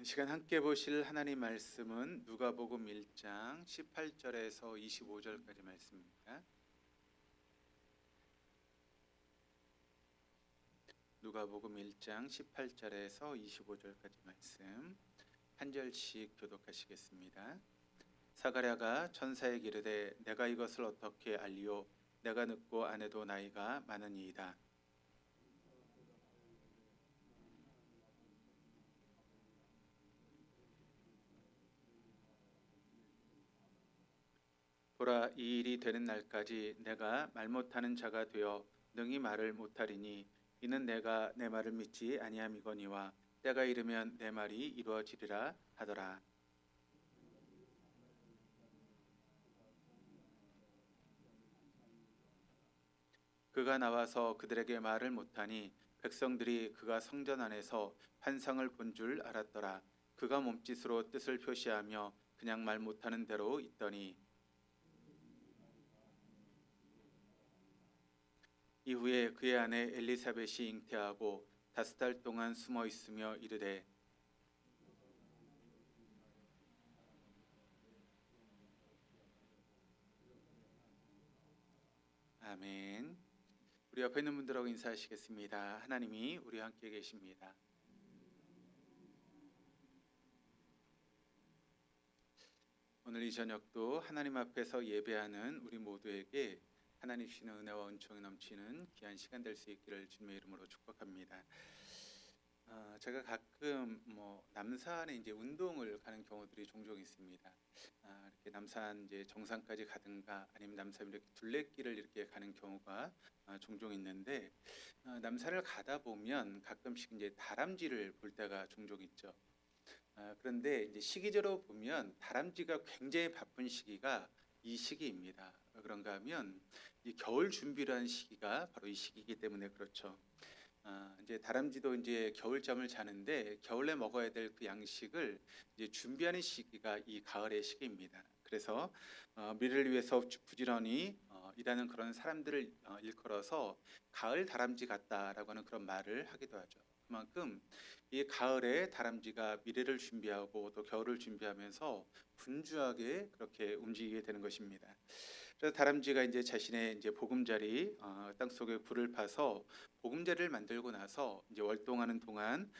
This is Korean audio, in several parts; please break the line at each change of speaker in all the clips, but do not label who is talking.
시간 함께 보실 하나님 말씀은 누가복음 1장 18절에서 25절까지 말씀입니다. 누가복음 1장 18절에서 25절까지 말씀 한 절씩 교독하시겠습니다. 사가랴가 천사에게 이르되 내가 이것을 어떻게 알리오 내가 늙고 아내도 나이가 많으니이다. 보라, 이 일이 되는 날까지 내가 말 못하는 자가 되어 능히 말을 못하리니 이는 내가 내 말을 믿지 아니함이거니와 때가 이르면 내 말이 이루어지리라 하더라. 그가 나와서 그들에게 말을 못하니 백성들이 그가 성전 안에서 환상을 본 줄 알았더라. 그가 몸짓으로 뜻을 표시하며 그냥 말 못하는 대로 있더니 이후에 그의 아내 엘리사벳이 잉태하고 5달 동안 숨어 있으며 이르되 아멘. 우리 옆에 있는 분들하고 인사하시겠습니다. 하나님이 우리와 함께 계십니다. 오늘 이 저녁도 하나님 앞에서 예배하는 우리 모두에게 하나님 주시는 은혜와 은총이 넘치는 귀한 시간 될 수 있기를 주님의 이름으로 축복합니다. 제가 가끔 남산에 이제 운동을 가는 경우들이 종종 있습니다. 이렇게 남산 이제 정상까지 가든가 아니면 남산 이렇게 둘레길을 이렇게 가는 경우가 종종 있는데 남산을 가다 보면 가끔씩 이제 다람쥐를 볼 때가 종종 있죠. 그런데 이제 시기적으로 보면 다람쥐가 굉장히 바쁜 시기가 이 시기입니다. 왜 그런가 하면 이 겨울 준비를 하는 시기가 바로 이 시기이기 때문에 그렇죠. 이제 다람쥐도 이제 겨울잠을 자는데 겨울에 먹어야 될 그 양식을 이제 준비하는 시기가 이 가을의 시기입니다. 그래서 미래를 위해서 부지런히 일하는 그런 사람들을 일컬어서 가을 다람쥐 같다라고 하는 그런 말을 하기도 하죠. 그만큼 이 가을에 다람쥐가 미래를 준비하고 또 겨울을 준비하면서 분주하게 그렇게 움직이게 되는 것입니다. 그래서 다람쥐가 이제 자신의 이제 보금자리 땅 속에 굴을 파서 보금자리를 만들고 나서 이제 월동하는 동안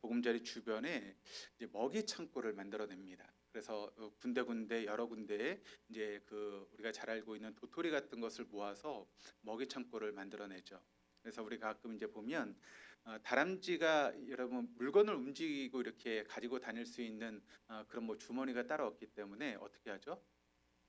보금자리 주변에 이제 먹이 창고를 만들어냅니다. 그래서 군데군데 여러 군데에 이제 그 우리가 잘 알고 있는 도토리 같은 것을 모아서 먹이 창고를 만들어내죠. 그래서 우리가 가끔 이제 보면 다람쥐가 여러분 물건을 움직이고 이렇게 가지고 다닐 수 있는 그런 뭐 주머니가 따로 없기 때문에 어떻게 하죠?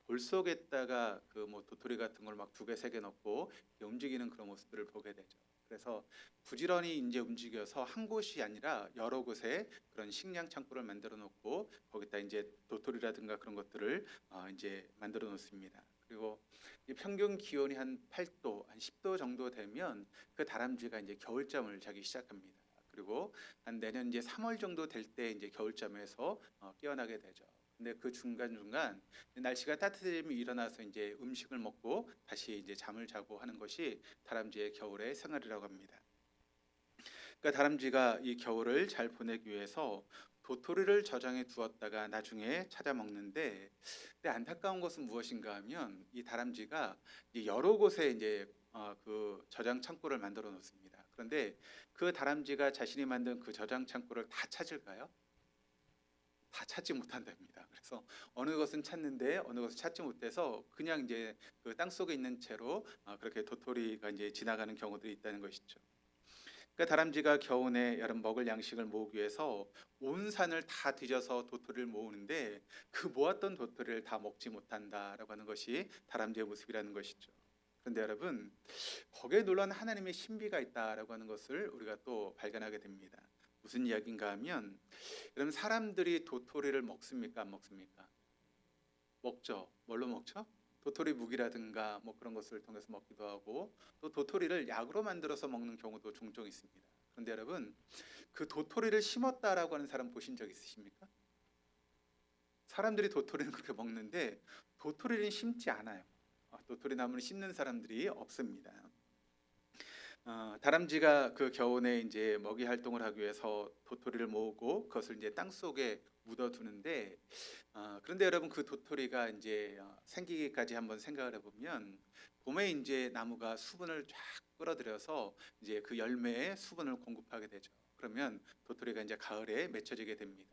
돌 속에다가 그 뭐 도토리 같은 걸 막 2개, 3개 넣고 움직이는 그런 모습들을 보게 되죠. 그래서 부지런히 이제 움직여서 한 곳이 아니라 여러 곳에 그런 식량 창고를 만들어 놓고 거기다 이제 도토리라든가 그런 것들을 이제 만들어 놓습니다. 그리고 이 평균 기온이 한 8도, 한 10도 정도 되면 그 다람쥐가 이제 겨울잠을 자기 시작합니다. 그리고 한 내년 이제 3월 정도 될 때 이제 겨울잠에서 깨어나게 되죠. 근데 그 중간중간 날씨가 따뜻해지면 일어나서 이제 음식을 먹고 다시 이제 잠을 자고 하는 것이 다람쥐의 겨울의 생활이라고 합니다. 그러니까 다람쥐가 이 겨울을 잘 보내기 위해서 도토리를 저장해 두었다가 나중에 찾아 먹는데, 근데 안타까운 것은 무엇인가 하면 이 다람쥐가 이제 여러 곳에 이제 그 저장 창고를 만들어 놓습니다. 그런데 그 다람쥐가 자신이 만든 그 저장 창고를 다 찾을까요? 다 찾지 못한답니다. 그래서 어느 것은 찾는데 어느 것은 찾지 못해서 그냥 이제 그 땅 속에 있는 채로 그렇게 도토리가 이제 지나가는 경우들이 있다는 것이죠. 그러니까 다람쥐가 겨우내 여름 먹을 양식을 모으기 위해서 온 산을 다 뒤져서 도토리를 모으는데 그 모았던 도토리를 다 먹지 못한다라고 하는 것이 다람쥐의 모습이라는 것이죠. 그런데 여러분, 거기에 놀라운 하나님의 신비가 있다라고 하는 것을 우리가 또 발견하게 됩니다. 무슨 이야기인가 하면, 여러분 사람들이 도토리를 먹습니까? 안 먹습니까? 먹죠. 뭘로 먹죠? 도토리 묵이라든가 뭐 그런 것을 통해서 먹기도 하고, 또 도토리를 약으로 만들어서 먹는 경우도 종종 있습니다. 그런데 여러분, 그 도토리를 심었다라고 하는 사람 보신 적 있으십니까? 사람들이 도토리는 그렇게 먹는데 도토리는 심지 않아요. 도토리 나무를 심는 사람들이 없습니다. 다람쥐가 그 겨우내 이제 먹이 활동을 하기 위해서 도토리를 모으고 그것을 이제 땅 속에 묻어두는데, 그런데 여러분 그 도토리가 이제 생기기까지 한번 생각을 해보면 봄에 이제 나무가 수분을 쫙 끌어들여서 이제 그 열매에 수분을 공급하게 되죠. 그러면 도토리가 이제 가을에 맺혀지게 됩니다.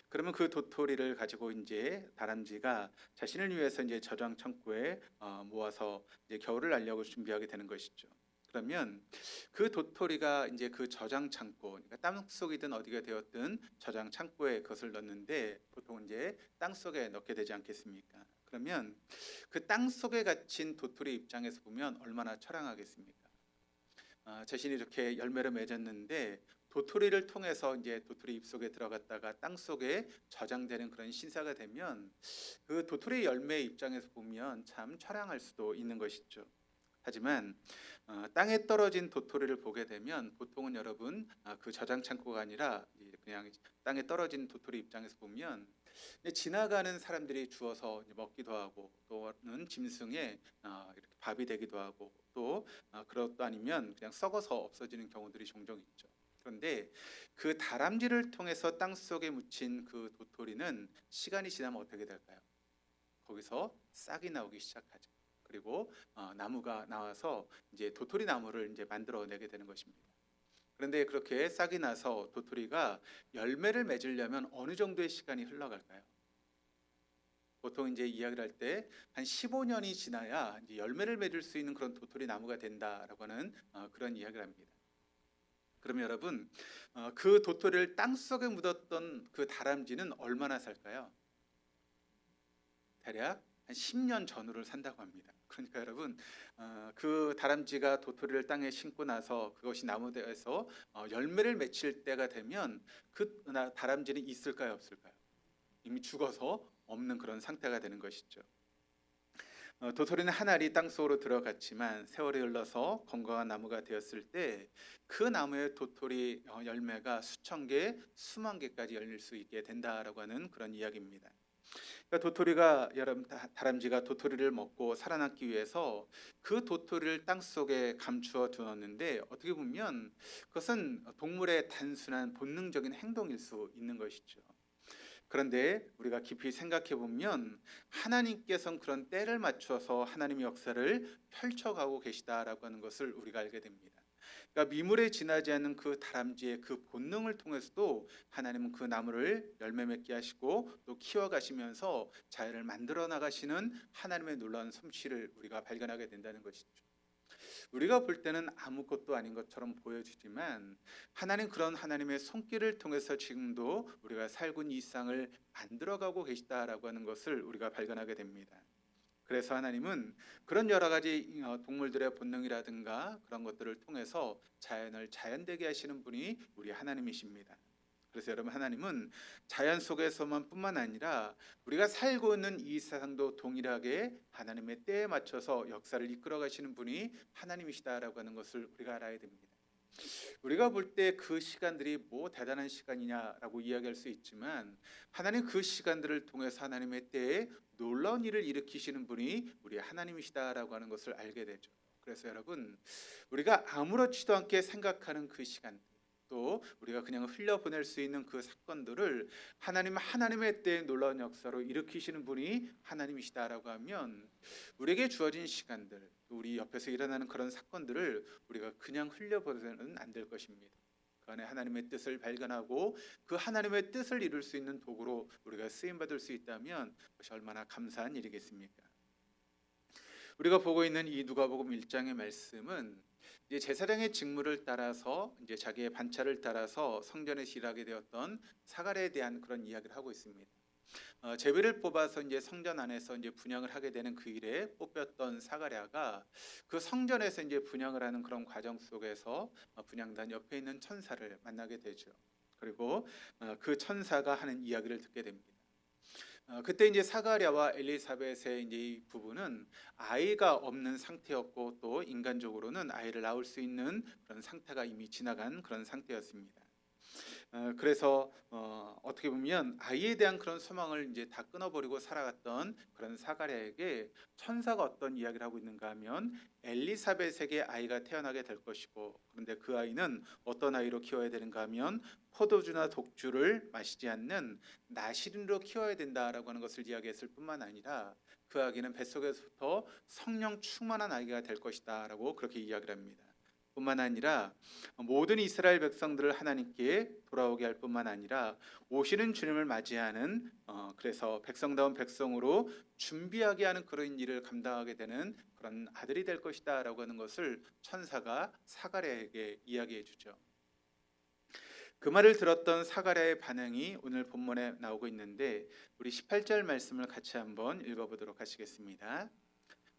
그러면 그 도토리를 가지고 이제 다람쥐가 자신을 위해서 이제 저장 창고에 모아서 이제 겨울을 날려고 준비하게 되는 것이죠. 그러면 그 도토리가 이제 그 저장 창고, 그러니까 땅 속이든 어디가 되었든 저장 창고에 그것을 넣는데 보통 이제 땅 속에 넣게 되지 않겠습니까? 그러면 그 땅 속에 갇힌 도토리 입장에서 보면 얼마나 처량하겠습니까? 자신이 이렇게 열매를 맺었는데 도토리를 통해서 이제 도토리 입속에 들어갔다가 땅 속에 저장되는 그런 신사가 되면 그 도토리 열매 입장에서 보면 참 처량할 수도 있는 것이죠. 하지만 땅에 떨어진 도토리를 보게 되면 보통은 여러분 그 저장 창고가 아니라 그냥 땅에 떨어진 도토리 입장에서 보면 지나가는 사람들이 주워서 먹기도 하고 또는 짐승에 이렇게 밥이 되기도 하고 또 그것도 아니면 그냥 썩어서 없어지는 경우들이 종종 있죠. 그런데 그 다람쥐를 통해서 땅 속에 묻힌 그 도토리는 시간이 지나면 어떻게 될까요? 거기서 싹이 나오기 시작하죠. 그리고 나무가 나와서 이제 도토리 나무를 이제 만들어내게 되는 것입니다. 그런데 그렇게 싹이 나서 도토리가 열매를 맺으려면 어느 정도의 시간이 흘러갈까요? 보통 이제 이야기를 할 때 한 15년이 지나야 이제 열매를 맺을 수 있는 그런 도토리 나무가 된다라고 하는 그런 이야기를 합니다. 그러면 여러분 그 도토리를 땅 속에 묻었던 그 다람쥐는 얼마나 살까요? 대략 한 10년 전후를 산다고 합니다. 그러니까 여러분 그 다람쥐가 도토리를 땅에 심고 나서 그것이 나무에서 열매를 맺힐 때가 되면 그 다람쥐는 있을까요, 없을까요? 이미 죽어서 없는 그런 상태가 되는 것이죠. 도토리는 한 알이 땅속으로 들어갔지만 세월이 흘러서 건강한 나무가 되었을 때 그 나무의 도토리 열매가 수천 개, 수만 개까지 열릴 수 있게 된다라고 하는 그런 이야기입니다. 그러니까 도토리가 여러분 다람쥐가 도토리를 먹고 살아남기 위해서 그 도토리를 땅 속에 감추어 두었는데 어떻게 보면 그것은 동물의 단순한 본능적인 행동일 수 있는 것이죠. 그런데 우리가 깊이 생각해 보면 하나님께서는 그런 때를 맞춰서 하나님의 역사를 펼쳐가고 계시다라고 하는 것을 우리가 알게 됩니다. 그러니까 미물에 지나지 않는 그 다람쥐의 그 본능을 통해서도 하나님은 그 나무를 열매 맺게 하시고 또 키워가시면서 자연을 만들어 나가시는 하나님의 놀라운 솜씨를 우리가 발견하게 된다는 것이죠. 우리가 볼 때는 아무것도 아닌 것처럼 보여지지만 하나님 그런 하나님의 손길을 통해서 지금도 우리가 살고 있는 이 세상을 만들어가고 계시다라고 하는 것을 우리가 발견하게 됩니다. 그래서 하나님은 그런 여러 가지 동물들의 본능이라든가 그런 것들을 통해서 자연을 자연되게 하시는 분이 우리 하나님이십니다. 그래서 여러분 하나님은 자연 속에서만 뿐만 아니라 우리가 살고 있는 이 세상도 동일하게 하나님의 때에 맞춰서 역사를 이끌어 가시는 분이 하나님이시다라고 하는 것을 우리가 알아야 됩니다. 우리가 볼 때 그 시간들이 뭐 대단한 시간이냐라고 이야기할 수 있지만 하나님 그 시간들을 통해서 하나님의 때에 놀라운 일을 일으키시는 분이 우리 하나님이시다라고 하는 것을 알게 되죠. 그래서 여러분 우리가 아무렇지도 않게 생각하는 그 시간 또 우리가 그냥 흘려보낼 수 있는 그 사건들을 하나님의 때에 놀라운 역사로 일으키시는 분이 하나님이시다라고 하면 우리에게 주어진 시간들 또 우리 옆에서 일어나는 그런 사건들을 우리가 그냥 흘려보내는 안 될 것입니다. 그 안에 하나님의 뜻을 발견하고 그 하나님의 뜻을 이룰 수 있는 도구로 우리가 쓰임받을 수 있다면 그것이 얼마나 감사한 일이겠습니까? 우리가 보고 있는 이 누가복음 1장의 말씀은 이제 제사장의 직무를 따라서 이제 자기의 반차를 따라서 성전에 일하게 되었던 사가랴에 대한 그런 이야기를 하고 있습니다. 제비를 뽑아서 이제 성전 안에서 이제 분향을 하게 되는 그 일에 뽑혔던 사가랴가 그 성전에서 이제 분향을 하는 그런 과정 속에서 분향단 옆에 있는 천사를 만나게 되죠. 그리고 그 천사가 하는 이야기를 듣게 됩니다. 그때 이제 사가랴와 엘리사벳의 이제 이 부부는 아이가 없는 상태였고 또 인간적으로는 아이를 낳을 수 있는 그런 상태가 이미 지나간 그런 상태였습니다. 그래서 어떻게 보면 아이에 대한 그런 소망을 이제 다 끊어버리고 살아갔던 그런 사가랴에게 천사가 어떤 이야기를 하고 있는가 하면 엘리사벳에게 아이가 태어나게 될 것이고, 그런데 그 아이는 어떤 아이로 키워야 되는가 하면 포도주나 독주를 마시지 않는 나시린으로 키워야 된다라고 하는 것을 이야기했을 뿐만 아니라 그 아기는 뱃속에서부터 성령 충만한 아기가 될 것이다라고 그렇게 이야기를 합니다. 뿐만 아니라 모든 이스라엘 백성들을 하나님께 돌아오게 할 뿐만 아니라 오시는 주님을 맞이하는 그래서 백성다운 백성으로 준비하게 하는 그런 일을 감당하게 되는 그런 아들이 될 것이다라고 하는 것을 천사가 사가랴에게 이야기해 주죠. 그 말을 들었던 사가랴의 반응이 오늘 본문에 나오고 있는데, 우리 18절 말씀을 같이 한번 읽어보도록 하시겠습니다.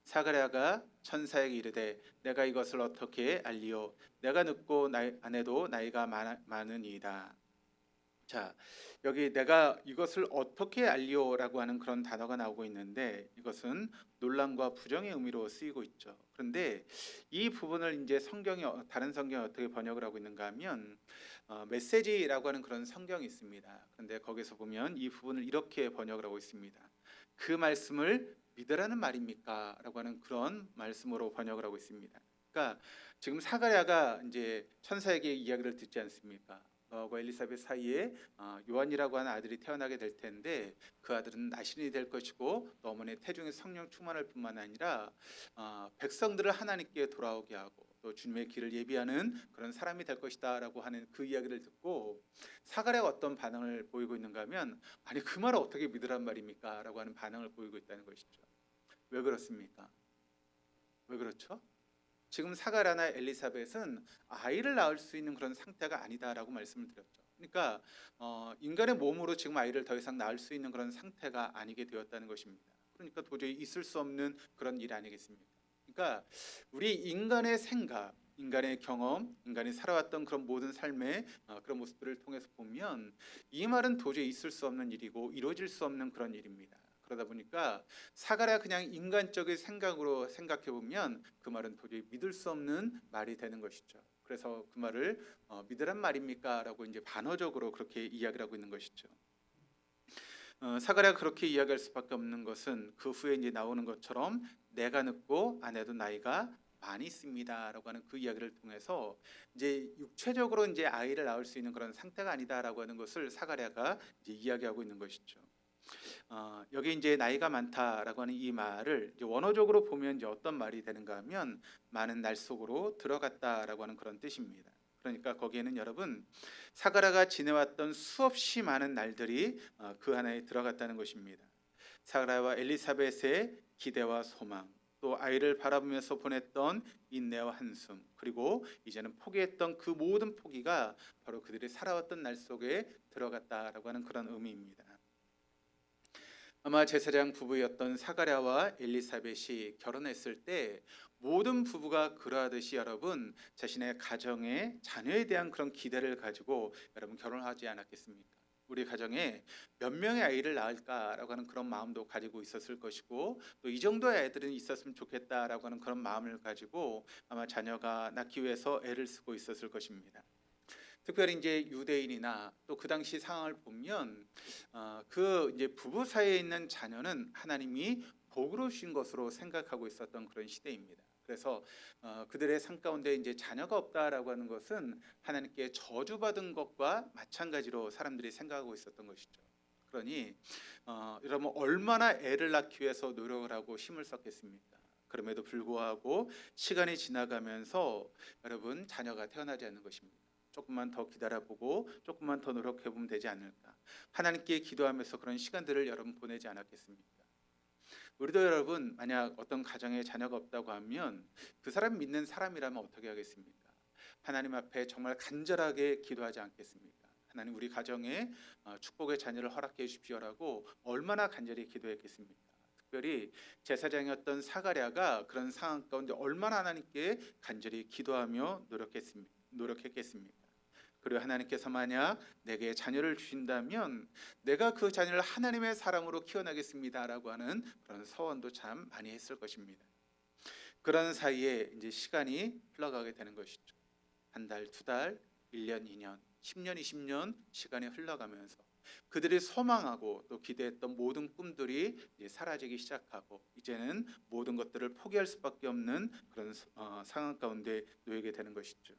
사가랴가 천사에게 이르되 내가 이것을 어떻게 알리오? 내가 늙고 아내도 나이가 많으니이다. 자, 여기 내가 이것을 어떻게 알리오라고 하는 그런 단어가 나오고 있는데, 이것은 논란과 부정의 의미로 쓰이고 있죠. 그런데 이 부분을 이제 다른 성경이 어떻게 번역을 하고 있는가 하면 메시지라고 하는 그런 성경이 있습니다. 그런데 거기서 보면 이 부분을 이렇게 번역을 하고 있습니다. 그 말씀을 믿으라는 말입니까? 라고 하는 그런 말씀으로 번역을 하고 있습니다. 그러니까 지금 사가랴가 이제 천사에게 이야기를 듣지 않습니까? 너하고 엘리사벳 사이에 요한이라고 하는 아들이 태어나게 될 텐데 그 아들은 나신이 될 것이고 또 어머니의 태중에 성령 충만할 뿐만 아니라 백성들을 하나님께 돌아오게 하고 또 주님의 길을 예비하는 그런 사람이 될 것이다 라고 하는 그 이야기를 듣고 사가랴가 어떤 반응을 보이고 있는가 하면, 아니 그 말을 어떻게 믿으란 말입니까? 라고 하는 반응을 보이고 있다는 것이죠. 왜 그렇습니까? 왜 그렇죠? 지금 사가랴나 엘리사벳은 아이를 낳을 수 있는 그런 상태가 아니다라고 말씀을 드렸죠. 그러니까 인간의 몸으로 지금 아이를 더 이상 낳을 수 있는 그런 상태가 아니게 되었다는 것입니다. 그러니까 도저히 있을 수 없는 그런 일 아니겠습니까? 그러니까 우리 인간의 생각, 인간의 경험, 인간이 살아왔던 그런 모든 삶의 그런 모습들을 통해서 보면 이 말은 도저히 있을 수 없는 일이고 이루어질 수 없는 그런 일입니다. 그러다 보니까 사가랴 그냥 인간적인 생각으로 생각해 보면 그 말은 도저히 믿을 수 없는 말이 되는 것이죠. 그래서 그 말을 믿으란 말입니까? 라고 이제 반어적으로 그렇게 이야기를 하고 있는 것이죠. 사가랴가 그렇게 이야기할 수밖에 없는 것은 그 후에 이제 나오는 것처럼 내가 늙고 아내도 나이가 많이 있습니다라고 하는 그 이야기를 통해서 이제 육체적으로 이제 아이를 낳을 수 있는 그런 상태가 아니다라고 하는 것을 사가랴가 이제 이야기하고 있는 것이죠. 여기 이제 나이가 많다라고 하는 이 말을 이제 원어적으로 보면 이제 어떤 말이 되는가 하면 많은 날 속으로 들어갔다라고 하는 그런 뜻입니다. 그러니까 거기에는 여러분 사가랴가 지내왔던 수없이 많은 날들이 그 하나에 들어갔다는 것입니다. 사가랴와 엘리사벳의 기대와 소망, 또 아이를 바라보면서 보냈던 인내와 한숨, 그리고 이제는 포기했던 그 모든 포기가 바로 그들이 살아왔던 날 속에 들어갔다라고 하는 그런 의미입니다. 아마 제사장 부부였던 사가랴와 엘리사벳이 결혼했을 때 모든 부부가 그러하듯이 여러분 자신의 가정에 자녀에 대한 그런 기대를 가지고 여러분 결혼하지 않았겠습니까? 우리 가정에 몇 명의 아이를 낳을까라고 하는 그런 마음도 가지고 있었을 것이고 또 이 정도의 아이들은 있었으면 좋겠다라고 하는 그런 마음을 가지고 아마 자녀가 낳기 위해서 애를 쓰고 있었을 것입니다. 특별히 이제 유대인이나 또 그 당시 상황을 보면 그 이제 부부 사이에 있는 자녀는 하나님이 복으로 주신 것으로 생각하고 있었던 그런 시대입니다. 그래서 그들의 삶 가운데 이제 자녀가 없다라고 하는 것은 하나님께 저주받은 것과 마찬가지로 사람들이 생각하고 있었던 것이죠. 그러니 여러분 얼마나 애를 낳기 위해서 노력을 하고 힘을 썼겠습니까? 그럼에도 불구하고 시간이 지나가면서 여러분 자녀가 태어나지 않는 것입니다. 조금만 더 기다려보고 조금만 더 노력해보면 되지 않을까. 하나님께 기도하면서 그런 시간들을 여러분 보내지 않았겠습니까? 우리도 여러분 만약 어떤 가정에 자녀가 없다고 하면 그 사람 믿는 사람이라면 어떻게 하겠습니까? 하나님 앞에 정말 간절하게 기도하지 않겠습니까? 하나님 우리 가정에 축복의 자녀를 허락해 주십시오라고 얼마나 간절히 기도했겠습니까? 특별히 제사장이었던 사가랴가 그런 상황 가운데 얼마나 하나님께 간절히 기도하며 노력했겠습니까? 그리고 하나님께서 만약 내게 자녀를 주신다면 내가 그 자녀를 하나님의 사랑으로 키워나겠습니다라고 하는 그런 서원도 참 많이 했을 것입니다. 그런 사이에 이제 시간이 흘러가게 되는 것이죠. 한 달, 두 달, 1년, 2년. 10년, 20년 시간이 흘러가면서 그들이 소망하고 또 기대했던 모든 꿈들이 이제 사라지기 시작하고 이제는 모든 것들을 포기할 수밖에 없는 그런 상황 가운데 놓이게 되는 것이죠.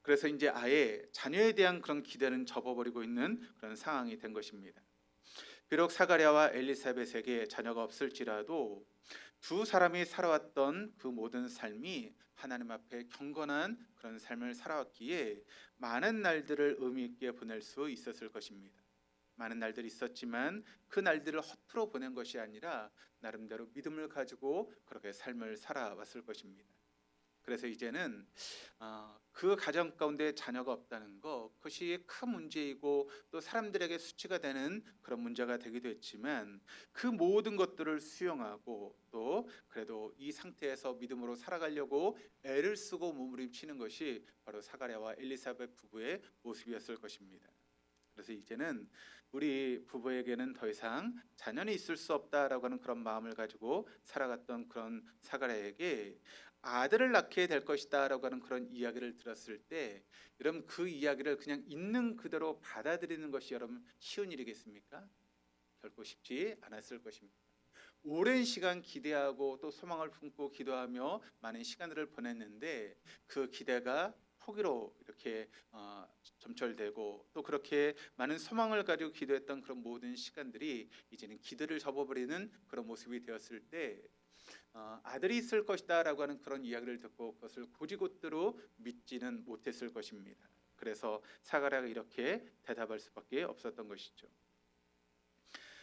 그래서 이제 아예 자녀에 대한 그런 기대는 접어버리고 있는 그런 상황이 된 것입니다. 비록 사가랴와 엘리사벳에게 자녀가 없을지라도 두 사람이 살아왔던 그 모든 삶이 하나님 앞에 경건한 그런 삶을 살아왔기에 많은 날들을 의미 있게 보낼 수 있었을 것입니다. 많은 날들이 있었지만 그 날들을 허투루 보낸 것이 아니라 나름대로 믿음을 가지고 그렇게 삶을 살아왔을 것입니다. 그래서 이제는 그 가정 가운데 자녀가 없다는 것, 그것이 큰 문제이고 또 사람들에게 수치가 되는 그런 문제가 되기도 했지만 그 모든 것들을 수용하고 또 그래도 이 상태에서 믿음으로 살아가려고 애를 쓰고 몸부림치는 것이 바로 사가랴와 엘리사벳 부부의 모습이었을 것입니다. 그래서 이제는 우리 부부에게는 더 이상 자녀는 있을 수 없다라고 하는 그런 마음을 가지고 살아갔던 그런 사가랴에게 아들을 낳게 될 것이다라고 하는 그런 이야기를 들었을 때 여러분 그 이야기를 그냥 있는 그대로 받아들이는 것이 여러분 쉬운 일이겠습니까? 결코 쉽지 않았을 것입니다. 오랜 시간 기대하고 또 소망을 품고 기도하며 많은 시간들을 보냈는데 그 기대가 포기로 이렇게 점철되고 또 그렇게 많은 소망을 가지고 기도했던 그런 모든 시간들이 이제는 기대를 접어버리는 그런 모습이 되었을 때 아들이 있을 것이다 라고 하는 그런 이야기를 듣고 그것을 곧이곧대로 믿지는 못했을 것입니다. 그래서 사가랴가 이렇게 대답할 수밖에 없었던 것이죠.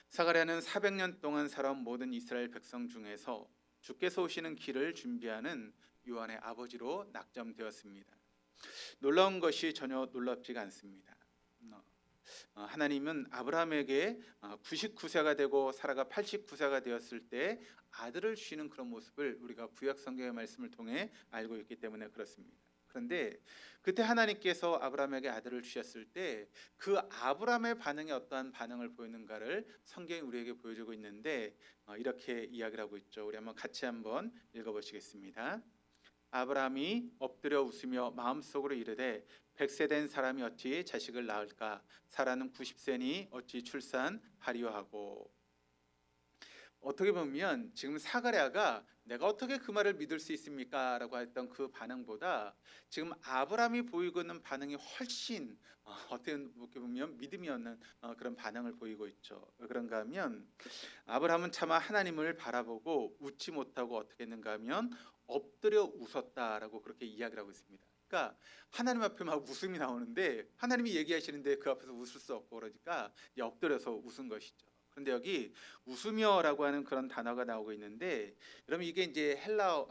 사가랴는 400년 동안 살아온 모든 이스라엘 백성 중에서 주께서 오시는 길을 준비하는 요한의 아버지로 낙점되었습니다. 놀라운 것이 전혀 놀랍지가 않습니다. 하나님은 아브라함에게 99세가 되고 사라가 89세가 되었을 때 아들을 주시는 그런 모습을 우리가 구약 성경의 말씀을 통해 알고 있기 때문에 그렇습니다. 그런데 그때 하나님께서 아브라함에게 아들을 주셨을 때 그 아브라함의 반응이 어떠한 반응을 보이는가를 성경이 우리에게 보여주고 있는데 이렇게 이야기를 하고 있죠. 우리 한번 같이 한번 읽어보시겠습니다. 아브라함이 엎드려 웃으며 마음속으로 이르되 100세 된 사람이 어찌 자식을 낳을까? 사라는 90세니 어찌 출산하리요 하고. 어떻게 보면 지금 사가랴가 내가 어떻게 그 말을 믿을 수 있습니까? 라고 했던 그 반응보다 지금 아브라함이 보이고 있는 반응이 훨씬 어떻게 보면 믿음이 없는 그런 반응을 보이고 있죠. 왜 그런가 하면 아브라함은 차마 하나님을 바라보고 웃지 못하고 어떻게 했는가 하면 엎드려 웃었다라고 그렇게 이야기를 하고 있습니다. 그러니까 하나님 앞에 막 웃음이 나오는데 하나님이 얘기하시는데 그 앞에서 웃을 수 없고 그러니까 엎드려서 웃은 것이죠. 그런데 여기 웃으며라고 하는 그런 단어가 나오고 있는데 여러분 이게 이제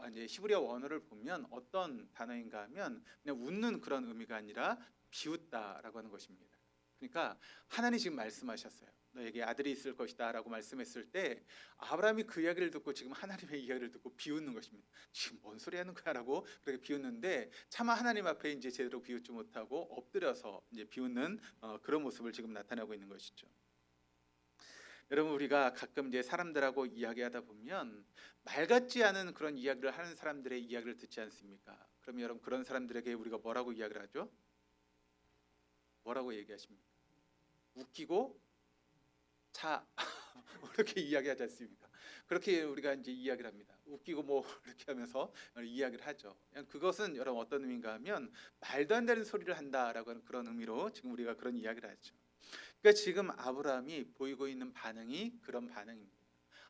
이제 히브리어 원어를 보면 어떤 단어인가 하면 그냥 웃는 그런 의미가 아니라 비웃다라고 하는 것입니다. 그러니까 하나님이 지금 말씀하셨어요. 너에게 아들이 있을 것이다 라고 말씀했을 때 아브라함이 그 이야기를 듣고 지금 하나님의 이야기를 듣고 비웃는 것입니다. 지금 뭔 소리 하는 거야 라고 그렇게 비웃는데 차마 하나님 앞에 이제 제대로 비웃지 못하고 엎드려서 이제 비웃는 그런 모습을 지금 나타내고 있는 것이죠. 여러분 우리가 가끔 이제 사람들하고 이야기하다 보면 말 같지 않은 그런 이야기를 하는 사람들의 이야기를 듣지 않습니까? 그럼 여러분 그런 사람들에게 우리가 뭐라고 이야기를 하죠? 뭐라고 얘기하십니까? 웃기고 자 이렇게 이야기하지 않습니까? 그렇게 우리가 이제 이야기를 합니다. 웃기고 뭐 이렇게 하면서 이야기를 하죠. 그것은 여러분 어떤 의미인가 하면 말도 안 되는 소리를 한다라고 하는 그런 의미로 지금 우리가 그런 이야기를 하죠. 그러니까 지금 아브라함이 보이고 있는 반응이 그런 반응입니다.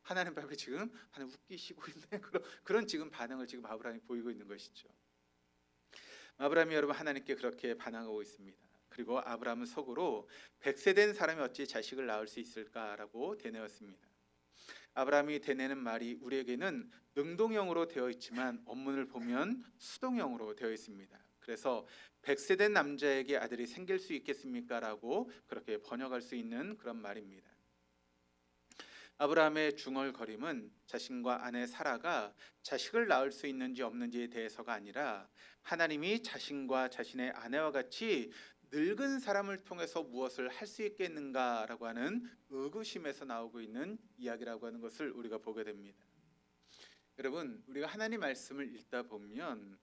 하나님 앞에 지금 하나님 웃기시고 있네 그런 지금 반응을 지금 아브라함이 보이고 있는 것이죠. 아브라함이 여러분 하나님께 그렇게 반항하고 있습니다. 그리고 아브라함은 속으로 100세 된 사람이 어찌 자식을 낳을 수 있을까라고 되뇌었습니다. 아브라함이 되뇌는 말이 우리에게는 능동형으로 되어 있지만 원문을 보면 수동형으로 되어 있습니다. 그래서 100세 된 남자에게 아들이 생길 수 있겠습니까? 라고 그렇게 번역할 수 있는 그런 말입니다. 아브라함의 중얼거림은 자신과 아내 사라가 자식을 낳을 수 있는지 없는지에 대해서가 아니라 하나님이 자신과 자신의 아내와 같이 늙은 사람을 통해서 무엇을 할 수 있겠는가라고 하는 의구심에서 나오고 있는 이야기라고 하는 것을 우리가 보게 됩니다. 여러분 우리가 하나님 말씀을 읽다 보면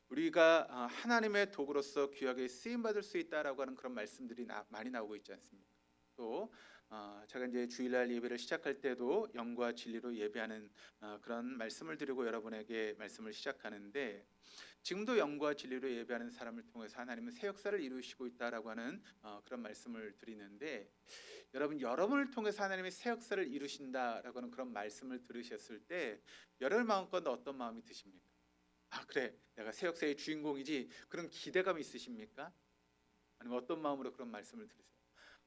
우리가 하나님의 도구로서 귀하게 쓰임 받을 수 있다라고 하는 그런 말씀들이 많이 나오고 있지 않습니까? 또 제가 이제 주일날 예배를 시작할 때도 영과 진리로 예배하는 그런 말씀을 드리고 여러분에게 말씀을 시작하는데, 지금도 영과 진리로 예배하는 사람을 통해서 하나님은 새 역사를 이루시고 있다라고 하는 그런 말씀을 드리는데, 여러분을 통해서 하나님이 새 역사를 이루신다라고 하는 그런 말씀을 들으셨을 때 여러분 마음 가운데 어떤 마음이 드십니까? 아, 그래, 내가 새 역사의 주인공이지, 그런 기대감이 있으십니까? 아니면 어떤 마음으로 그런 말씀을 들으세요?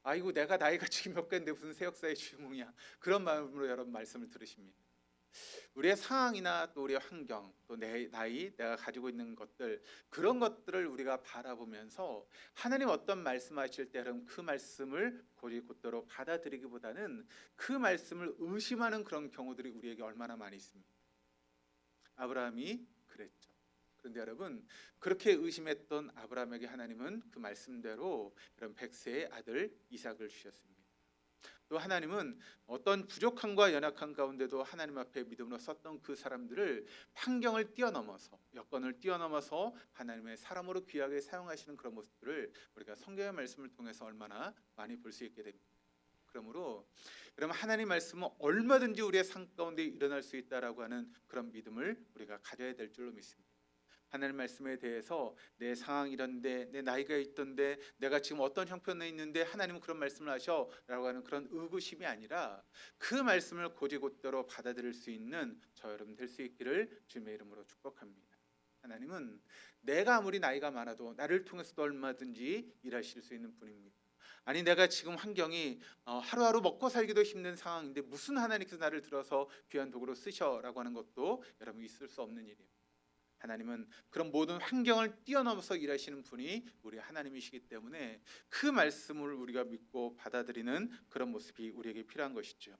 아이고, 내가 나이가 지금 몇 개인데 무슨 새 역사의 주인공이야, 그런 마음으로 여러분 말씀을 들으십니까? 우리의 상황이나 또 우리의 환경, 또 내 나이, 내가 가지고 있는 것들, 그런 것들을 우리가 바라보면서 하나님 어떤 말씀하실 때 그럼 그 말씀을 곧대로 받아들이기보다는 그 말씀을 의심하는 그런 경우들이 우리에게 얼마나 많이 있습니까? 아브라함이 그랬죠. 그런데 여러분, 그렇게 의심했던 아브라함에게 하나님은 그 말씀대로 이런 백세의 아들 이삭을 주셨습니다. 또 하나님은 어떤 부족함과 연약함 가운데도 하나님 앞에 믿음으로 섰던 그 사람들을 환경을 뛰어넘어서, 여건을 뛰어넘어서 하나님의 사람으로 귀하게 사용하시는 그런 모습들을 우리가 성경의 말씀을 통해서 얼마나 많이 볼 수 있게 됩니다. 그러므로 여러분, 하나님 말씀은 얼마든지 우리의 삶 가운데 일어날 수 있다라고 하는 그런 믿음을 우리가 가져야 될 줄로 믿습니다. 하나님 말씀에 대해서 내 상황이 이런데, 내 나이가 있던데, 내가 지금 어떤 형편에 있는데 하나님은 그런 말씀을 하셔라고 하는 그런 의구심이 아니라 그 말씀을 곧이곧대로 받아들일 수 있는 저 여러분 될 수 있기를 주님의 이름으로 축복합니다. 하나님은 내가 아무리 나이가 많아도 나를 통해서도 얼마든지 일하실 수 있는 분입니다. 아니, 내가 지금 환경이 하루하루 먹고 살기도 힘든 상황인데 무슨 하나님께서 나를 들어서 귀한 도구로 쓰셔라고 하는 것도 여러분 있을 수 없는 일이에요. 하나님은 그런 모든 환경을 뛰어넘어서 일하시는 분이 우리 하나님이시기 때문에 그 말씀을 우리가 믿고 받아들이는 그런 모습이 우리에게 필요한 것이죠.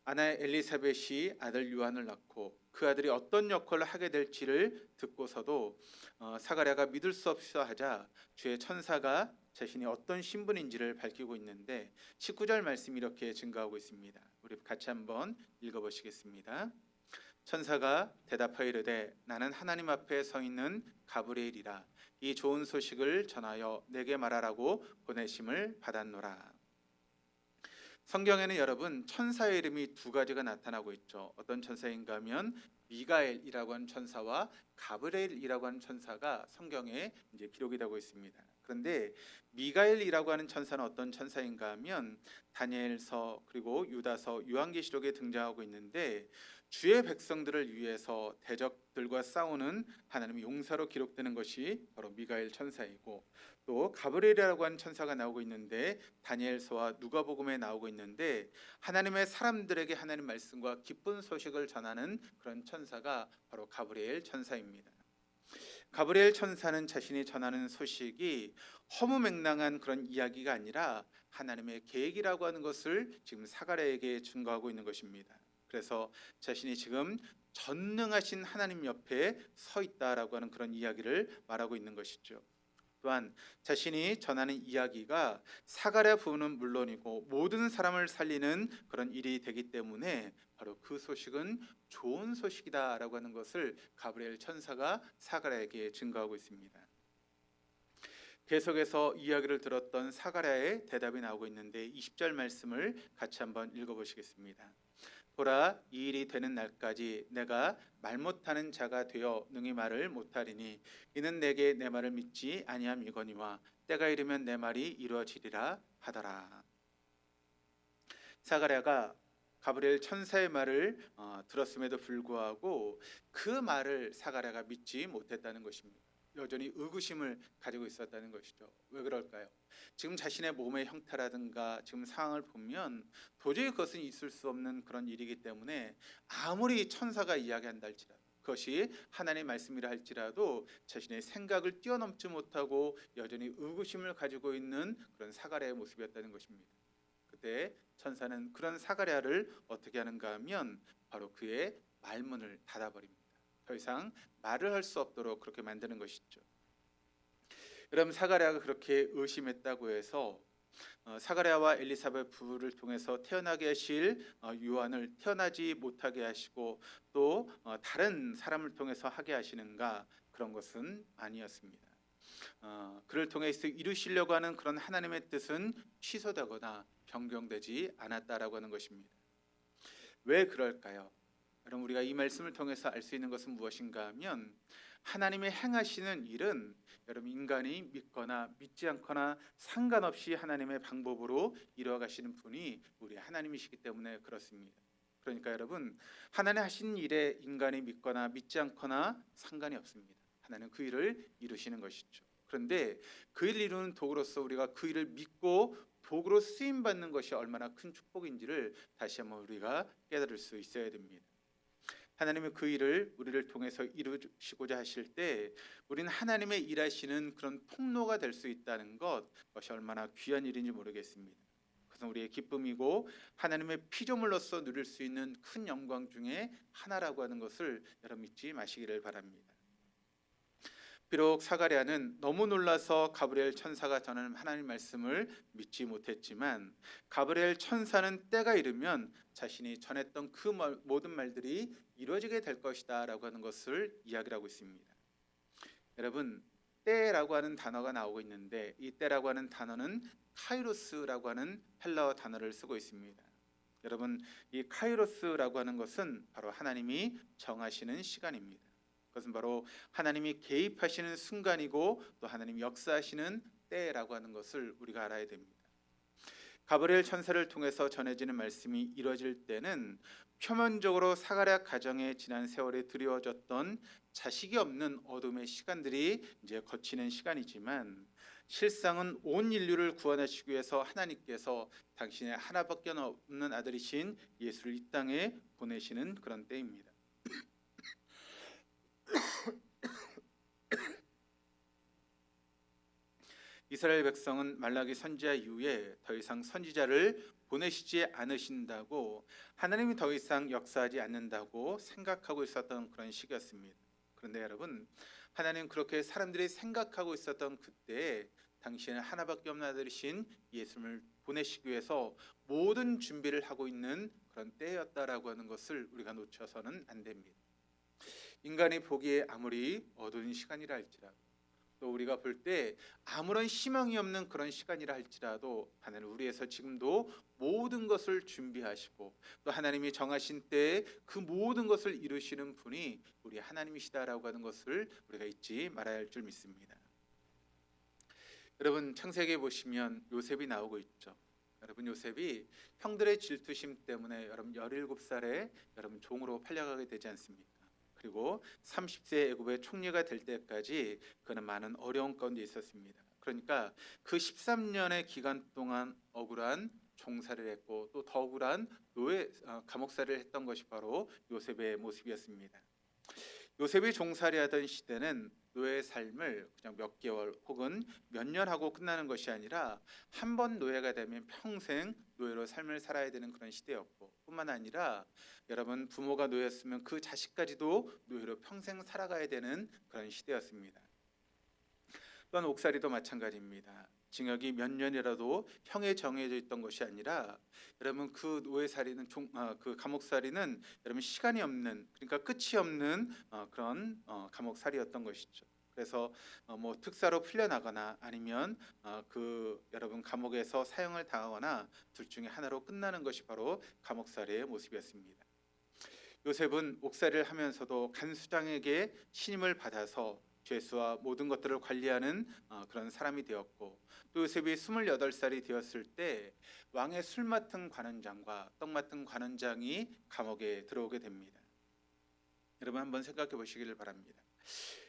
아내 엘리사벳이 아들 요한을 낳고 그 아들이 어떤 역할을 하게 될지를 듣고서도 사가랴가 믿을 수 없어 하자 주의 천사가 자신이 어떤 신분인지를 밝히고 있는데 19절 말씀이 이렇게 증가하고 있습니다. 우리 같이 한번 읽어보시겠습니다. 천사가 대답하여 이르되 나는 하나님 앞에 서 있는 가브리엘이라. 이 좋은 소식을 전하여 내게 말하라고 보내심을 받았노라. 성경에는 여러분 천사의 이름이 두 가지가 나타나고 있죠. 어떤 천사인가 하면 미가엘이라고 하는 천사와 가브리엘이라고 하는 천사가 성경에 이제 기록이 되고 있습니다. 그런데 미가엘이라고 하는 천사는 어떤 천사인가 하면 다니엘서 그리고 유다서 요한계시록에 등장하고 있는데 주의 백성들을 위해서 대적들과 싸우는 하나님의 용사로 기록되는 것이 바로 미가엘 천사이고, 또 가브리엘이라고 하는 천사가 나오고 있는데 다니엘서와 누가복음에 나오고 있는데 하나님의 사람들에게 하나님 말씀과 기쁜 소식을 전하는 그런 천사가 바로 가브리엘 천사입니다. 가브리엘 천사는 자신이 전하는 소식이 허무맹랑한 그런 이야기가 아니라 하나님의 계획이라고 하는 것을 지금 사가랴에게 증거하고 있는 것입니다. 그래서 자신이 지금 전능하신 하나님 옆에 서 있다라고 하는 그런 이야기를 말하고 있는 것이죠. 또한 자신이 전하는 이야기가 사가랴 부부는 물론이고 모든 사람을 살리는 그런 일이 되기 때문에 바로 그 소식은 좋은 소식이다라고 하는 것을 가브리엘 천사가 사가랴에게 증거하고 있습니다. 계속해서 이야기를 들었던 사가랴의 대답이 나오고 있는데 20절 말씀을 같이 한번 읽어보시겠습니다. 보라, 이 일이 되는 날까지 내가 말 못하는 자가 되어 능히 말을 못하리니 이는 내게 내 말을 믿지 아니함이거니와 때가 이르면 내 말이 이루어지리라 하더라. 사가랴가 가브리엘 천사의 말을 들었음에도 불구하고 그 말을 사가랴가 믿지 못했다는 것입니다. 여전히 의구심을 가지고 있었다는 것이죠. 왜 그럴까요? 지금 자신의 몸의 형태라든가 지금 상황을 보면 도저히 그것은 있을 수 없는 그런 일이기 때문에 아무리 천사가 이야기한다 할지라도, 그것이 하나님의 말씀이라 할지라도 자신의 생각을 뛰어넘지 못하고 여전히 의구심을 가지고 있는 그런 사가랴의 모습이었다는 것입니다. 그때 천사는 그런 사가랴를 어떻게 하는가 하면 바로 그의 말문을 닫아버립니다. 더 이상 말을 할 수 없도록 그렇게 만드는 것이죠. 여러분, 사가랴가 그렇게 의심했다고 해서 사가랴와 엘리사벳 부부를 통해서 태어나게 하실 요한을 태어나지 못하게 하시고 또 다른 사람을 통해서 하게 하시는가? 그런 것은 아니었습니다. 그를 통해서 이루시려고 하는 그런 하나님의 뜻은 취소되거나 변경되지 않았다라고 하는 것입니다. 왜 그럴까요? 여러분, 우리가 이 말씀을 통해서 알 수 있는 것은 무엇인가 하면 하나님의 행하시는 일은 여러분 인간이 믿거나 믿지 않거나 상관없이 하나님의 방법으로 이루어 가시는 분이 우리 하나님이시기 때문에 그렇습니다. 그러니까 여러분, 하나님 하신 일에 인간이 믿거나 믿지 않거나 상관이 없습니다. 하나님은 그 일을 이루시는 것이죠. 그런데 그 일을 이루는 도구로서 우리가 그 일을 믿고 도구로 쓰임 받는 것이 얼마나 큰 축복인지를 다시 한번 우리가 깨달을 수 있어야 됩니다. 하나님의 그 일을 우리를 통해서 이루시고자 하실 때 우리는 하나님의 일하시는 그런 통로가 될 수 있다는 것이 얼마나 귀한 일인지 모르겠습니다. 그것은 우리의 기쁨이고 하나님의 피조물로서 누릴 수 있는 큰 영광 중에 하나라고 하는 것을 여러분 믿지 마시기를 바랍니다. 비록 사가랴는 너무 놀라서 가브리엘 천사가 전하는 하나님 말씀을 믿지 못했지만 가브리엘 천사는 때가 이르면 자신이 전했던 그 모든 말들이 이루어지게 될 것이다 라고 하는 것을 이야기를 하고 있습니다. 여러분, 때라고 하는 단어가 나오고 있는데 이 때라고 하는 단어는 카이로스라고 하는 헬라어 단어를 쓰고 있습니다. 여러분, 이 카이로스라고 하는 것은 바로 하나님이 정하시는 시간입니다. 그것은 바로 하나님이 개입하시는 순간이고 또 하나님이 역사하시는 때라고 하는 것을 우리가 알아야 됩니다. 가브리엘 천사를 통해서 전해지는 말씀이 이루어질 때는 표면적으로 사가랴 가정에 지난 세월에 드리워졌던 자식이 없는 어둠의 시간들이 이제 거치는 시간이지만 실상은 온 인류를 구원하시기 위해서 하나님께서 당신의 하나밖에 없는 아들이신 예수를 이 땅에 보내시는 그런 때입니다. 이스라엘 백성은 말라기 선지자 이후에 더 이상 선지자를 보내시지 않으신다고 하나님이 더 이상 역사하지 않는다고 생각하고 있었던 그런 시기였습니다. 그런데 여러분, 하나님 그렇게 사람들이 생각하고 있었던 그때에 당신의 하나밖에 없는 아들이신 예수를 보내시기 위해서 모든 준비를 하고 있는 그런 때였다라고 하는 것을 우리가 놓쳐서는 안 됩니다. 인간이 보기에 아무리 어두운 시간이라 할지라도 또 우리가 볼 때 아무런 희망이 없는 그런 시간이라 할지라도 하나님 우리에서 지금도 모든 것을 준비하시고 또 하나님이 정하신 때에 그 모든 것을 이루시는 분이 우리 하나님이시다라고 하는 것을 우리가 잊지 말아야 할 줄 믿습니다. 여러분, 창세기에 보시면 요셉이 나오고 있죠. 여러분, 요셉이 형들의 질투심 때문에 여러분 17살에 여러분 종으로 팔려가게 되지 않습니까? 그리고 30세 애굽의 총리가 될 때까지 그는 많은 어려운 가운데 있었습니다. 그러니까 그 13년의 기간 동안 억울한 종살이를 했고 또 더 억울한 감옥살이를 했던 것이 바로 요셉의 모습이었습니다. 요셉이 종살이하던 시대는 노예의 삶을 그냥 몇 개월 혹은 몇 년 하고 끝나는 것이 아니라 한 번 노예가 되면 평생 노예로 삶을 살아야 되는 그런 시대였고, 뿐만 아니라 여러분 부모가 노예였으면 그 자식까지도 노예로 평생 살아가야 되는 그런 시대였습니다. 또한 옥살이도 마찬가지입니다. 징역이 몇 년이라도 형에 정해져 있던 것이 아니라 여러분 그 노예살이는 그 감옥살이는 여러분 시간이 없는, 그러니까 끝이 없는 그런 감옥살이였던 것이죠. 그래서 뭐 특사로 풀려나거나 아니면 그 여러분 감옥에서 사형을 당하거나 둘 중에 하나로 끝나는 것이 바로 감옥살이의 모습이었습니다. 요셉은 옥살이를 하면서도 간수장에게 신임을 받아서 죄수와 모든 것들을 관리하는 그런 사람이 되었고, 또 요셉이 28살이 되었을 때 왕의 술 맡은 관원장과 떡 맡은 관원장이 감옥에 들어오게 됩니다. 여러분 한번 생각해 보시기를 바랍니다.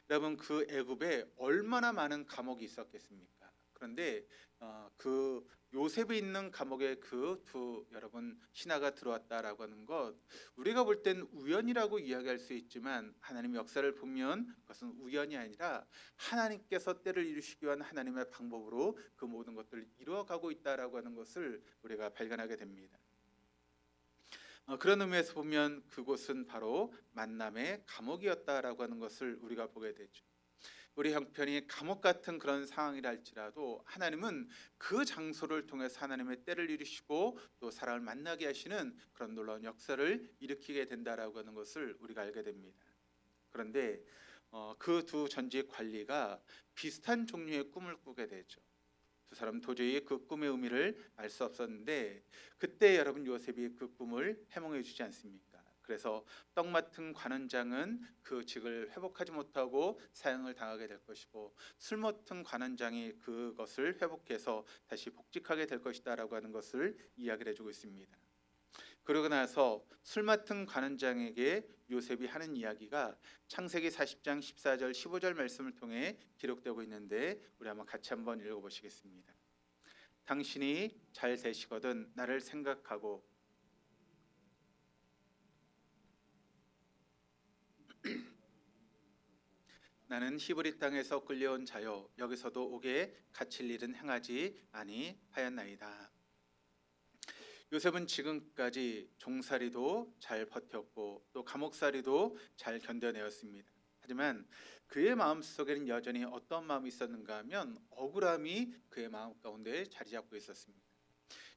여러분 그 애굽에 얼마나 많은 감옥이 있었겠습니까? 그런데 그 요셉이 있는 감옥에 그 두 여러분 신하가 들어왔다라고 하는 것, 우리가 볼 땐 우연이라고 이야기할 수 있지만 하나님의 역사를 보면 그것은 우연이 아니라 하나님께서 때를 이루시기 위한 하나님의 방법으로 그 모든 것들을 이루어가고 있다라고 하는 것을 우리가 발견하게 됩니다. 그런 의미에서 보면 그곳은 바로 만남의 감옥이었다라고 하는 것을 우리가 보게 되죠. 우리 형편이 감옥 같은 그런 상황이라 할지라도 하나님은 그 장소를 통해서 하나님의 때를 이루시고 또 사람을 만나게 하시는 그런 놀라운 역사를 일으키게 된다라고 하는 것을 우리가 알게 됩니다. 그런데 그 두 전직 관리가 비슷한 종류의 꿈을 꾸게 되죠. 두 사람 도저히 그 꿈의 의미를 알 수 없었는데 그때 여러분 요셉이 그 꿈을 해몽해 주지 않습니까? 그래서 떡 맡은 관원장은 그 직을 회복하지 못하고 사형을 당하게 될 것이고 술 맡은 관원장이 그것을 회복해서 다시 복직하게 될 것이다라고 하는 것을 이야기를 해주고 있습니다. 그러고 나서 술 맡은 관원장에게 요셉이 하는 이야기가 창세기 40장 14절 15절 말씀을 통해 기록되고 있는데 우리 한번 같이 한번 읽어보시겠습니다. 당신이 잘 되시거든 나를 생각하고 나는 히브리 땅에서 끌려온 자요 여기서도 옥에 갇힐 일은 행하지 아니하였나이다. 요셉은 지금까지 종살이도 잘 버텼고 또 감옥살이도 잘 견뎌내었습니다. 하지만 그의 마음속에는 여전히 어떤 마음이 있었는가 하면 억울함이 그의 마음 가운데 자리 잡고 있었습니다.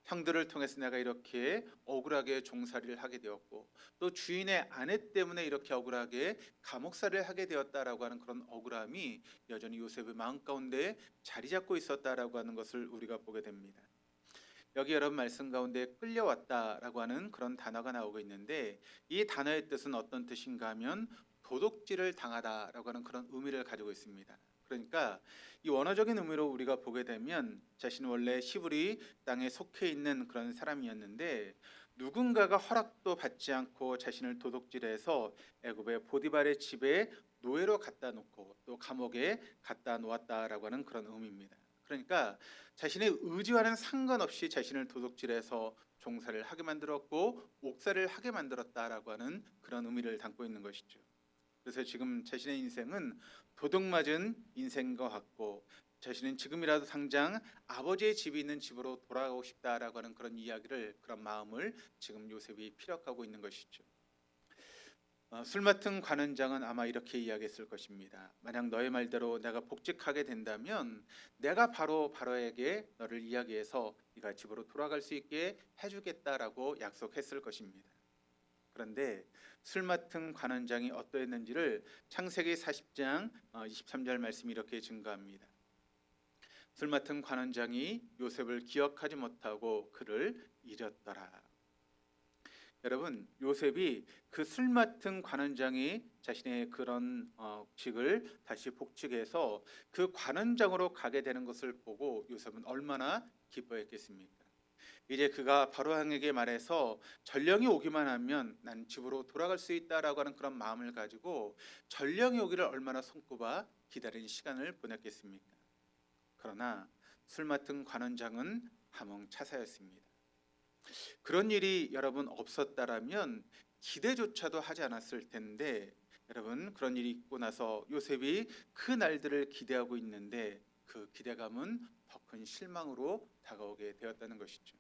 형들을 통해서 내가 이렇게 억울하게 종살이를 하게 되었고 또 주인의 아내 때문에 이렇게 억울하게 감옥살이를 하게 되었다라고 하는 그런 억울함이 여전히 요셉의 마음 가운데 자리 잡고 있었다라고 하는 것을 우리가 보게 됩니다. 여기 여러분 말씀 가운데 끌려왔다라고 하는 그런 단어가 나오고 있는데 이 단어의 뜻은 어떤 뜻인가 하면 도둑질을 당하다라고 하는 그런 의미를 가지고 있습니다. 그러니까 이 원어적인 의미로 우리가 보게 되면 자신은 원래 히브리 땅에 속해 있는 그런 사람이었는데 누군가가 허락도 받지 않고 자신을 도둑질해서 애굽의 보디발의 집에 노예로 갖다 놓고 또 감옥에 갖다 놓았다라고 하는 그런 의미입니다. 그러니까 자신의 의지와는 상관없이 자신을 도둑질해서 종살이를 하게 만들었고 옥살이를 하게 만들었다라고 하는 그런 의미를 담고 있는 것이죠. 그래서 지금 자신의 인생은 도둑맞은 인생인 것 같고 자신은 지금이라도 당장 아버지의 집이 있는 집으로 돌아가고 싶다라고 하는 그런 이야기를 그런 마음을 지금 요셉이 피력하고 있는 것이죠. 술 맡은 관원장은 아마 이렇게 이야기했을 것입니다. 만약 너의 말대로 내가 복직하게 된다면 내가 바로 바로에게 너를 이야기해서 네가 집으로 돌아갈 수 있게 해주겠다라고 약속했을 것입니다. 그런데 술 맡은 관원장이 어떠했는지를 창세기 40장 23절 말씀이 이렇게 증거합니다. 술 맡은 관원장이 요셉을 기억하지 못하고 그를 잃었더라. 여러분 요셉이 그 술 맡은 관원장이 자신의 그런 직을 다시 복직해서 그 관원장으로 가게 되는 것을 보고 요셉은 얼마나 기뻐했겠습니까? 이제 그가 바로왕에게 말해서 전령이 오기만 하면 난 집으로 돌아갈 수 있다라고 하는 그런 마음을 가지고 전령이 오기를 얼마나 손꼽아 기다리는 시간을 보냈겠습니까? 그러나 술 맡은 관원장은 함흥차사였습니다. 그런 일이 여러분 없었다라면 기대조차도 하지 않았을 텐데 여러분 그런 일이 있고 나서 요셉이 그 날들을 기대하고 있는데 그 기대감은 더 큰 실망으로 다가오게 되었다는 것이죠.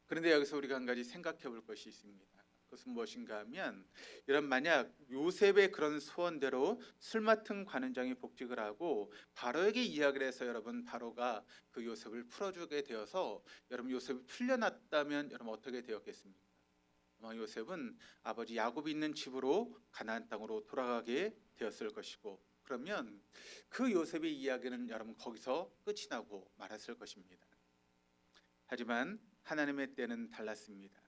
그런데 여기서 우리가 한 가지 생각해 볼 것이 있습니다. 그것은 무엇인가 하면 이런 만약 요셉의 그런 소원대로 술 맡은 관원장이 복직을 하고 바로에게 이야기를 해서 여러분 바로가 그 요셉을 풀어주게 되어서 여러분 요셉이 풀려났다면 여러분 어떻게 되었겠습니까? 아마 요셉은 아버지 야곱이 있는 집으로 가나안 땅으로 돌아가게 되었을 것이고 그러면 그 요셉의 이야기는 여러분 거기서 끝이 나고 말았을 것입니다. 하지만 하나님의 때는 달랐습니다.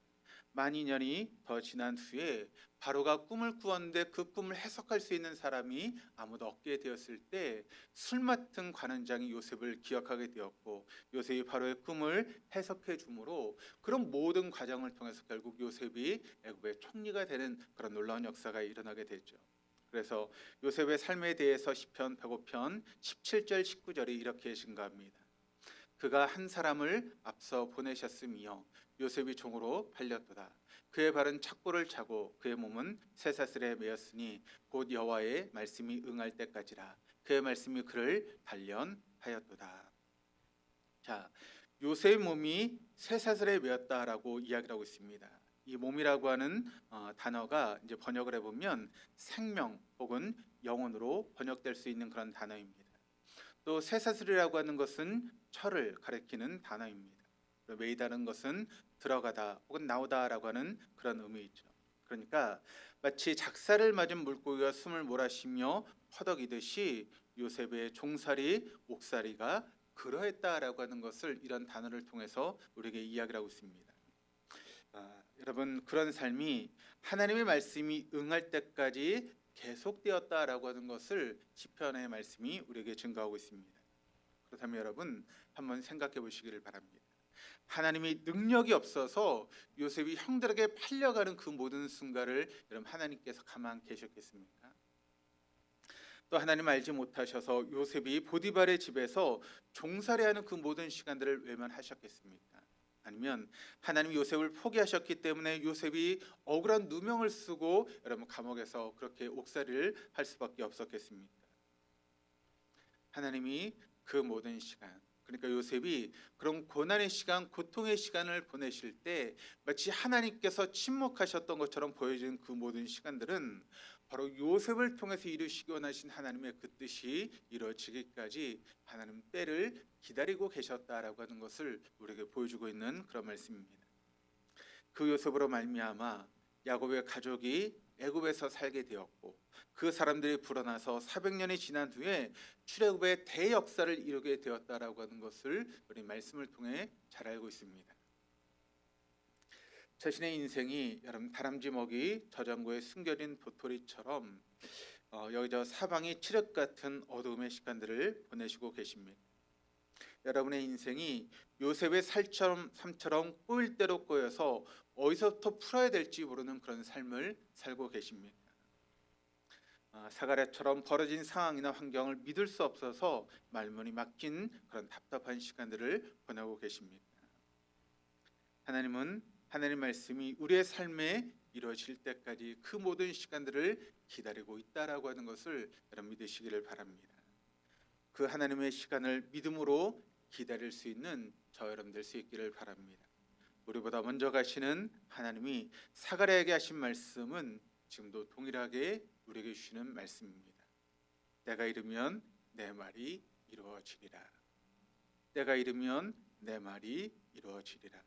만 2년이 더 지난 후에 바로가 꿈을 꾸었는데 그 꿈을 해석할 수 있는 사람이 아무도 없게 되었을 때 술 맡은 관원장이 요셉을 기억하게 되었고 요셉이 바로의 꿈을 해석해 주므로 그런 모든 과정을 통해서 결국 요셉이 애굽의 총리가 되는 그런 놀라운 역사가 일어나게 되죠. 그래서 요셉의 삶에 대해서 시편 105편 17절 19절이 이렇게 증가합니다. 그가 한 사람을 앞서 보내셨으며 요셉이 종으로 팔렸도다. 그의 발은 착고를 차고 그의 몸은 쇠사슬에 매였으니 곧 여호와의 말씀이 응할 때까지라. 그의 말씀이 그를 단련하였도다. 자, 요셉의 몸이 쇠사슬에 매였다라고 이야기를 하고 있습니다. 이 몸이라고 하는 단어가 이제 번역을 해보면 생명 혹은 영혼으로 번역될 수 있는 그런 단어입니다. 또 쇠사슬이라고 하는 것은 철을 가리키는 단어입니다. 매이다는 것은 들어가다 혹은 나오다라고 하는 그런 의미이죠. 그러니까 마치 작사를 맞은 물고기가 숨을 몰아쉬며 허덕이듯이 요셉의 종살이 옥살이가 그러했다라고 하는 것을 이런 단어를 통해서 우리에게 이야기를 하고 있습니다. 여러분, 그런 삶이 하나님의 말씀이 응할 때까지 계속되었다라고 하는 것을 시편의 말씀이 우리에게 증거하고 있습니다. 그렇다면 여러분, 한번 생각해 보시기를 바랍니다. 하나님이 능력이 없어서 요셉이 형들에게 팔려가는 그 모든 순간을 여러분 하나님께서 가만 계셨겠습니까? 또 하나님 알지 못하셔서 요셉이 보디발의 집에서 종살이하는 그 모든 시간들을 외면하셨겠습니까? 아니면 하나님이 요셉을 포기하셨기 때문에 요셉이 억울한 누명을 쓰고 여러분 감옥에서 그렇게 옥살이를 할 수밖에 없었겠습니까? 하나님이 그 모든 시간, 그러니까 요셉이 그런 고난의 시간, 고통의 시간을 보내실 때 마치 하나님께서 침묵하셨던 것처럼 보여지는 그 모든 시간들은 바로 요셉을 통해서 이루시기 원하신 하나님의 그 뜻이 이루어지기까지 하나님 때를 기다리고 계셨다라고 하는 것을 우리에게 보여주고 있는 그런 말씀입니다. 그 요셉으로 말미암아 야곱의 가족이 애굽에서 살게 되었고 그 사람들이 불어나서 400년이 지난 후에 출애굽의 대역사를 이루게 되었다라고 하는 것을 우리 말씀을 통해 잘 알고 있습니다. 자신의 인생이 여러분 다람쥐 먹이 저장고에 숨겨진 도토리처럼 여기저 사방이 칠흑 같은 어두움의 시간들을 보내시고 계십니다. 여러분의 인생이 요셉의 삶처럼 꼬일 대로 꼬여서 어디서부터 풀어야 될지 모르는 그런 삶을 살고 계십니다. 사가랴처럼 벌어진 상황이나 환경을 믿을 수 없어서 말문이 막힌 그런 답답한 시간들을 보내고 계십니다. 하나님은 하나님 말씀이 우리의 삶에 이루어질 때까지 그 모든 시간들을 기다리고 있다라고 하는 것을 여러분 믿으시기를 바랍니다. 그 하나님의 시간을 믿음으로 기다릴 수 있는 저 여러분 될 수 있기를 바랍니다. 우리보다 먼저 가시는 하나님이 사가랴에게 하신 말씀은 지금도 동일하게 우리에게 주시는 말씀입니다. 때가 이르면 내 말이 이루어지리라. 때가 이르면 내 말이 이루어지리라.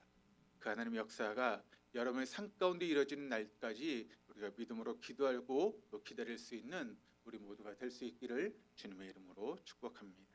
그 하나님의 역사가 여러분의 삶 가운데 이루어지는 날까지 우리가 믿음으로 기도하고 또 기다릴 수 있는 우리 모두가 될 수 있기를 주님의 이름으로 축복합니다.